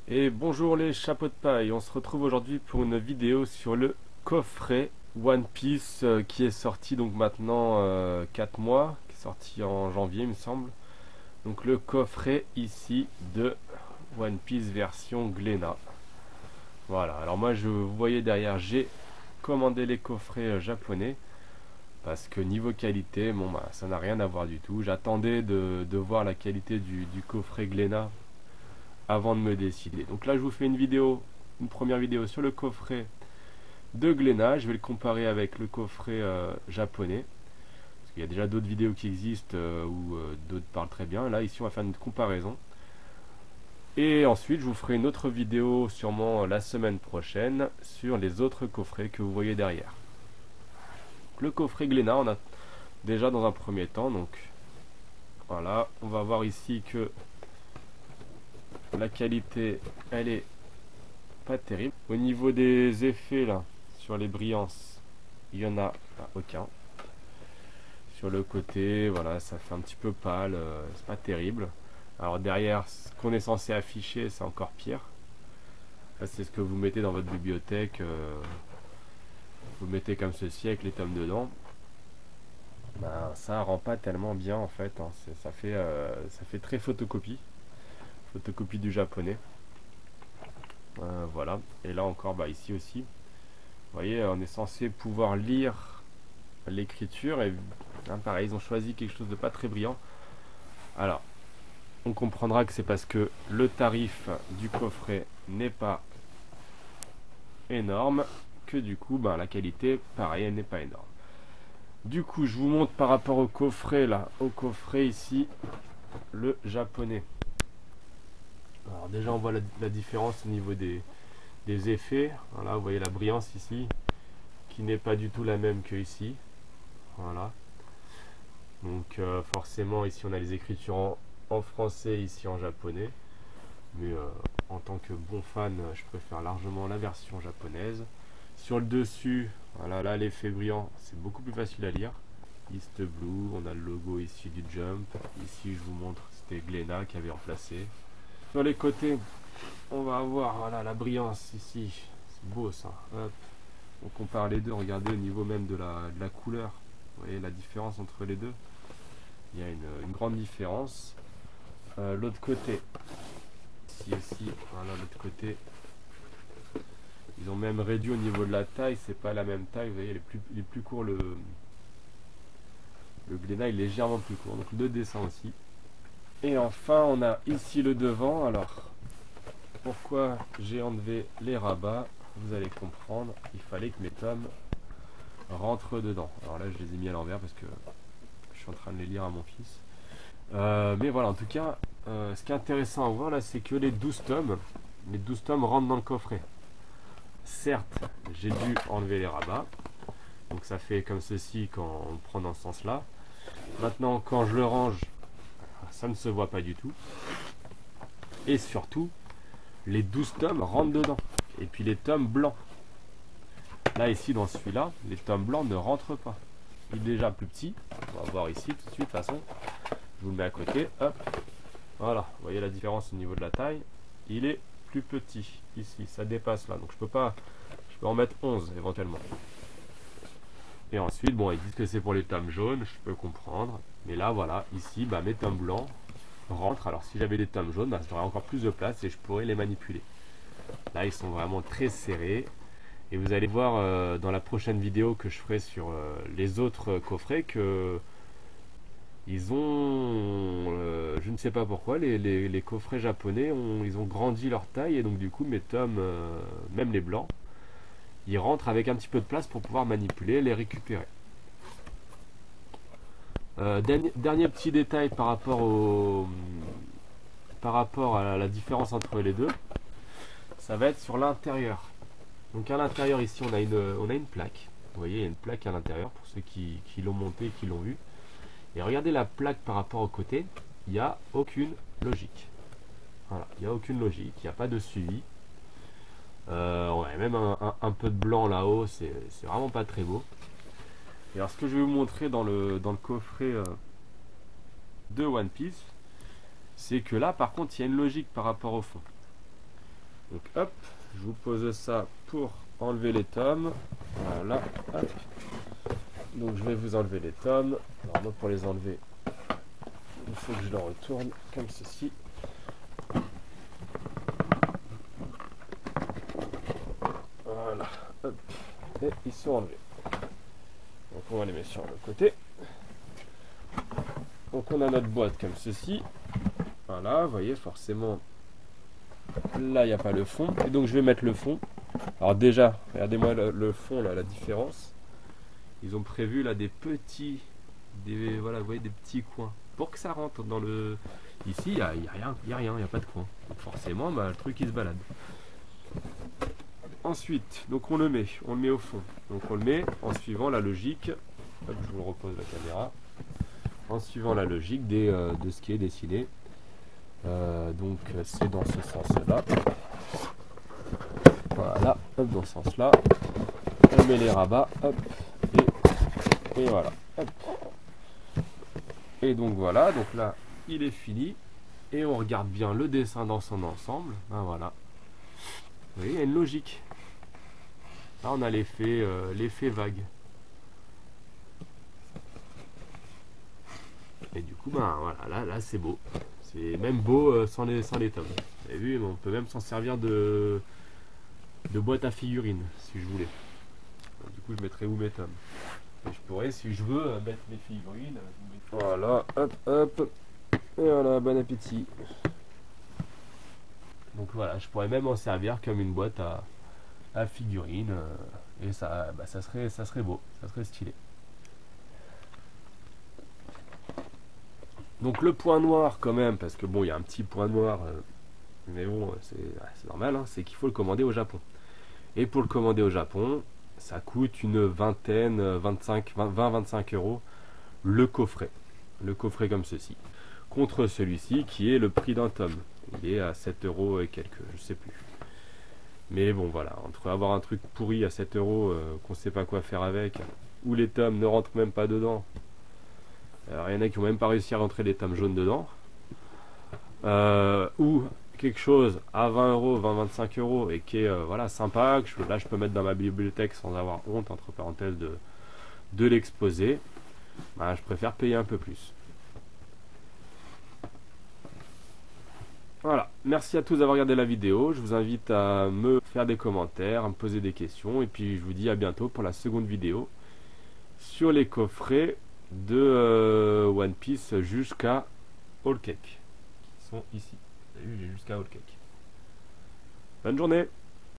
Et bonjour les chapeaux de paille, on se retrouve aujourd'hui pour une vidéo sur le coffret One Piece qui est sorti donc maintenant 4 mois, qui est sorti en janvier il me semble. Donc le coffret ici de One Piece version Glénat. Voilà, alors moi vous voyez derrière j'ai commandé les coffrets japonais parce que niveau qualité, bon bah ça n'a rien à voir du tout. J'attendais de voir la qualité du coffret Glénat avant de me décider. Donc là, je vous fais une première vidéo sur le coffret de Glénat. Je vais le comparer avec le coffret japonais. Parce qu'il y a déjà d'autres vidéos qui existent où d'autres parlent très bien. Là, ici, on va faire une comparaison. Et ensuite, je vous ferai une autre vidéo sûrement la semaine prochaine sur les autres coffrets que vous voyez derrière. Le coffret Glénat, on a déjà dans un premier temps. Donc voilà, on va voir ici que la qualité, elle est pas terrible. Au niveau des effets là, sur les brillances, il y en a aucun. Sur le côté, voilà, ça fait un petit peu pâle, c'est pas terrible. Alors derrière, ce qu'on est censé afficher, c'est encore pire. Là, c'est ce que vous mettez dans votre bibliothèque. Vous mettez comme ceci avec les tomes dedans. Ben, ça rend pas tellement bien en fait. Hein. Ça fait très photocopie. Photocopie du japonais. Voilà. Et là encore, bah, ici aussi. Vous voyez, on est censé pouvoir lire l'écriture et hein, pareil, ils ont choisi quelque chose de pas très brillant. Alors, on comprendra que c'est parce que le tarif du coffret n'est pas énorme que du coup, ben, la qualité, pareil, elle n'est pas énorme. Du coup, je vous montre par rapport au coffret là, au coffret ici, le japonais. Alors déjà, on voit la différence au niveau des effets. Voilà, vous voyez la brillance ici, qui n'est pas du tout la même que ici. Voilà. Donc forcément ici on a les écritures en français, ici en japonais. Mais en tant que bon fan, je préfère largement la version japonaise. Sur le dessus, voilà, là l'effet brillant, c'est beaucoup plus facile à lire. East Blue, on a le logo ici du Jump. Ici je vous montre, c'était Glénat qui avait remplacé. Sur les côtés, on va avoir voilà, la brillance ici. C'est beau ça. Hop. On compare les deux, regardez au niveau même de la couleur. Vous voyez la différence entre les deux. Il y a une grande différence. L'autre côté, ici aussi, voilà l'autre côté, ils ont même réduit au niveau de la taille, c'est pas la même taille, vous voyez, il est plus court, le Glénat est légèrement plus court, donc le dessin aussi. Et enfin, on a ici le devant. Alors, pourquoi j'ai enlevé les rabats? Vous allez comprendre, il fallait que mes tomes rentrent dedans. Alors là, je les ai mis à l'envers parce que je suis en train de les lire à mon fils. Mais voilà, en tout cas, ce qui est intéressant à voir là, c'est que les 12 tomes rentrent dans le coffret. Certes, j'ai dû enlever les rabats, donc ça fait comme ceci quand on le prend dans ce sens-là. Maintenant, quand je le range, ça ne se voit pas du tout. Et surtout, les 12 tomes rentrent dedans. Et puis les tomes blancs. Là, ici, dans celui-là, les tomes blancs ne rentrent pas. Il est déjà plus petit. On va voir ici tout de suite, de toute façon. Je vous le mets à côté, hop, voilà, vous voyez la différence au niveau de la taille, il est plus petit, ici, ça dépasse là, donc je peux en mettre 11 éventuellement. Et ensuite, bon, ils disent que c'est pour les tomes jaunes, je peux comprendre, mais là, voilà, ici, bah, mes tomes blancs rentrent, alors si j'avais des tomes jaunes, bah, j'aurais encore plus de place et je pourrais les manipuler. Là, ils sont vraiment très serrés, et vous allez voir dans la prochaine vidéo que je ferai sur les autres coffrets que ils ont, je ne sais pas pourquoi, les coffrets japonais, ils ont grandi leur taille et donc du coup mes tomes, même les blancs, ils rentrent avec un petit peu de place pour pouvoir manipuler, les récupérer. Dernier petit détail par rapport à la différence entre les deux, ça va être sur l'intérieur. Donc à l'intérieur ici on a une plaque, vous voyez il y a une plaque à l'intérieur pour ceux qui l'ont monté, qui l'ont vu. Et regardez la plaque par rapport au côté, il n'y a aucune logique. Voilà, il n'y a aucune logique, il n'y a pas de suivi. Ouais, même un peu de blanc là-haut, c'est vraiment pas très beau. Et alors ce que je vais vous montrer dans le coffret de One Piece, c'est que là par contre il y a une logique par rapport au fond. Donc hop, je vous pose ça pour enlever les tomes. Voilà, hop. Donc je vais vous enlever les tomes. Alors moi pour les enlever, il faut que je le retourne comme ceci. Voilà, hop. Et ils sont enlevés. Donc on va les mettre sur le côté. Donc on a notre boîte comme ceci. Voilà, vous voyez forcément là il n'y a pas le fond. Et donc je vais mettre le fond. Alors déjà, regardez-moi le fond là, la différence. Ils ont prévu là des petits, voilà, vous voyez, des petits coins pour que ça rentre dans le. Ici, il n'y a rien, il n'y a pas de coin. Donc forcément, bah, le truc il se balade. Ensuite, donc on le met au fond. Donc on le met en suivant la logique. Hop, je vous repose la caméra. En suivant la logique de ce qui est dessiné. Donc c'est dans ce sens-là. Voilà, hop, dans ce sens-là. On met les rabats, hop, et voilà. Hop. Et donc voilà, donc là, il est fini. Et on regarde bien le dessin dans son ensemble. Ben voilà. Vous voyez, il y a une logique. Là, on a l'effet vague. Et du coup, ben voilà, là c'est beau. C'est même beau sans les tomes. Vous avez vu, on peut même s'en servir de boîte à figurines, si je voulais. Donc, du coup, je mettrai où mes tomes. Et je pourrais, si je veux, mettre mes figurines. Voilà, hop, hop. Et voilà, bon appétit. Donc voilà, je pourrais même en servir comme une boîte à figurines. Et ça, bah, ça serait beau, ça serait stylé. Donc le point noir quand même, parce que bon, il y a un petit point noir, mais bon, c'est normal, hein, c'est qu'il faut le commander au Japon. Et pour le commander au Japon, ça coûte une vingtaine, 20-25 euros le coffret. Le coffret comme ceci. Contre celui-ci qui est le prix d'un tome. Il est à 7 euros et quelques, je sais plus. Mais bon voilà, entre avoir un truc pourri à 7 euros qu'on sait pas quoi faire avec, ou les tomes ne rentrent même pas dedans. Alors, il y en a qui n'ont même pas réussi à rentrer les tomes jaunes dedans. Ou quelque chose à 20 euros, 20-25 euros et qui est voilà, sympa, que là je peux mettre dans ma bibliothèque sans avoir honte, entre parenthèses, de l'exposer. Bah, je préfère payer un peu plus. Voilà, merci à tous d'avoir regardé la vidéo. Je vous invite à me faire des commentaires, à me poser des questions. Et puis je vous dis à bientôt pour la seconde vidéo sur les coffrets de One Piece jusqu'à Whole Cake. Qui sont ici. Vous avez vu, j'ai jusqu'à Whole Cake. Bonne journée!